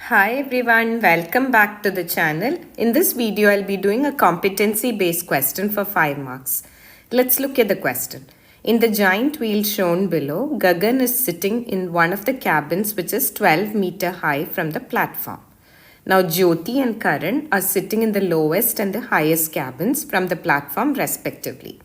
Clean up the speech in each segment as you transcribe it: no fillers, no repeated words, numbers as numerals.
Hi everyone, welcome back to the channel. In this video, I'll be doing a competency-based question for 5 marks. Let's look at the question. In the giant wheel shown below, Gagan is sitting in one of the cabins which is 12 meter high from the platform. Now Jyoti and Karan are sitting in the lowest and the highest cabins from the platform respectively.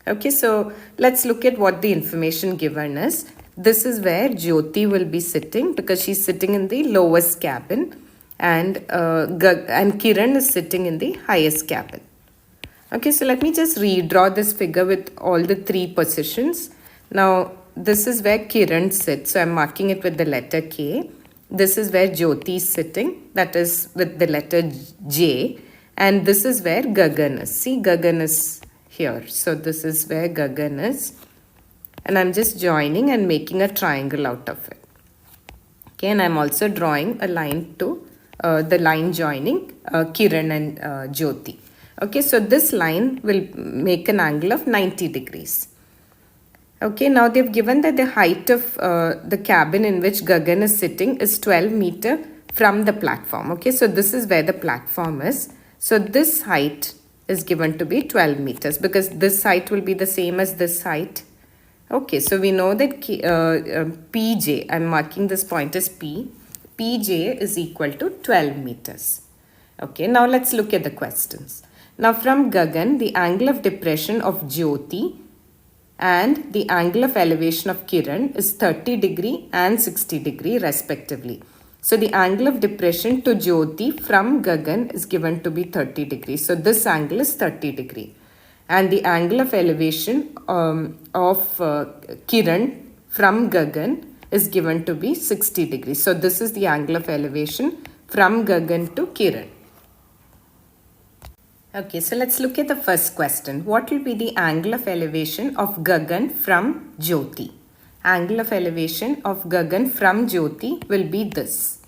Okay, so let's look at what the information given is. This is where Jothi will be sitting because she's sitting in the lowest cabin and Kiran is sitting in the highest cabin. Okay, so let me just redraw this figure with all the three positions. Now, this is where Kiran sits. So I'm marking it with the letter K. This is where Jothi is sitting. That is with the letter J. And this is where Gagan is. See, Gagan is here. So this is where Gagan is. And I'm just joining and making a triangle out of it. Okay, and I'm also drawing a line to the line joining Kiran and Jothi. Okay, so this line will make an angle of 90 degrees. Okay, now they've given that the height of the cabin in which Gagan is sitting is 12 meter from the platform. Okay, so this is where the platform is. So this height is given to be 12 meters because this height will be the same as this height. Okay, so we know that PJ, I'm marking this point as P, PJ is equal to 12 meters. Okay, now let's look at the questions. Now from Gagan, the angle of depression of Jothi and the angle of elevation of Kiran is 30 degree and 60 degree respectively. So the angle of depression to Jothi from Gagan is given to be 30 degrees. So this angle is 30 degree. And the angle of elevation of Kiran from Gagan is given to be 60 degrees. So this is the angle of elevation from Gagan to Kiran. Okay, so let's look at the first question. What will be the angle of elevation of Gagan from Jothi? Angle of elevation of Gagan from Jothi will be this.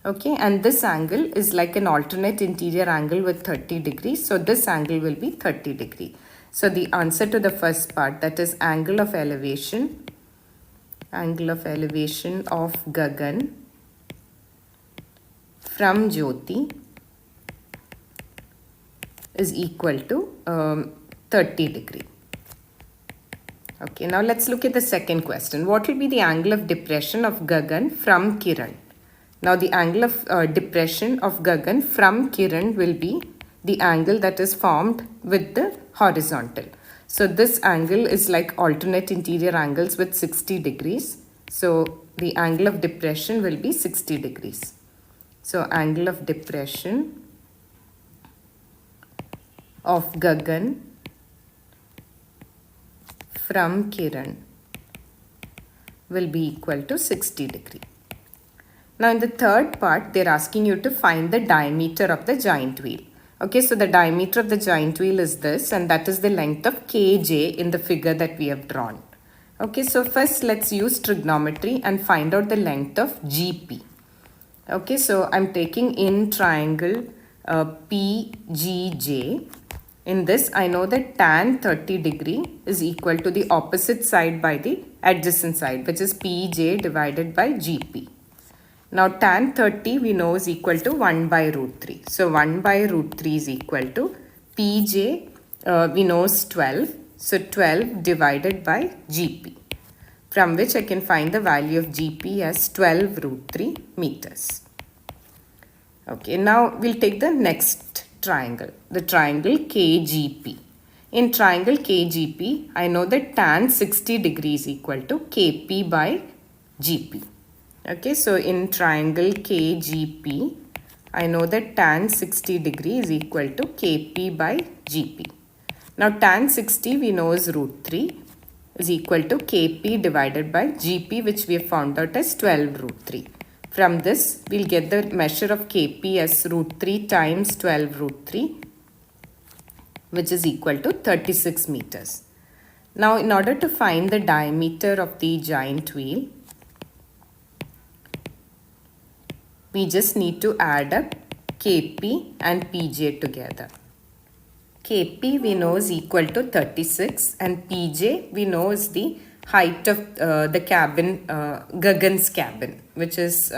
Okay, and this angle is like an alternate interior angle with 30 degrees. So this angle will be 30 degree. So the answer to the first part, that is angle of elevation of Gagan from Jothi is equal to 30 degree. Okay, now let's look at the second question. What will be the angle of depression of Gagan from Kiran? Now the angle of depression of Gagan from Kiran will be the angle that is formed with the horizontal. So this angle is like alternate interior angles with 60 degrees. So the angle of depression will be 60 degrees. So angle of depression of Gagan from Kiran will be equal to 60 degree. Now in the third part, they're asking you to find the diameter of the giant wheel. Okay, so the diameter of the giant wheel is this, and that is the length of Kj in the figure that we have drawn. Okay, so first let's use trigonometry and find out the length of Gp. Okay, so I'm taking in triangle PGJ. In this, I know that tan 30 degree is equal to the opposite side by the adjacent side, which is PJ divided by GP. Now tan 30 we know is equal to 1 by root 3. So 1 by root 3 is equal to PJ we know is 12. So 12 divided by GP, from which I can find the value of GP as 12 root 3 meters. Okay, now we'll take the next triangle, the triangle KGP. In triangle KGP, I know that tan 60 degrees is equal to KP by GP. Okay, so in triangle KGP, I know that tan 60 degree is equal to KP by GP. Now tan 60 we know is root 3 is equal to KP divided by GP, which we have found out as 12 root 3. From this, we'll get the measure of KP as root 3 times 12 root 3, which is equal to 36 meters. Now in order to find the diameter of the giant wheel, we just need to add up KP and PJ together. KP we know is equal to 36 and PJ we know is the height of the cabin, Gagan's cabin, which is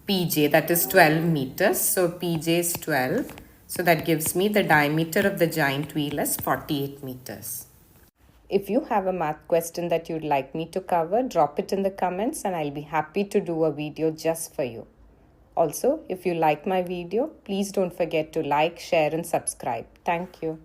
PJ, that is 12 meters. So PJ is 12. So that gives me the diameter of the giant wheel as 48 meters. If you have a math question that you'd like me to cover, drop it in the comments and I'll be happy to do a video just for you. Also, if you like my video, please don't forget to like, share and subscribe. Thank you.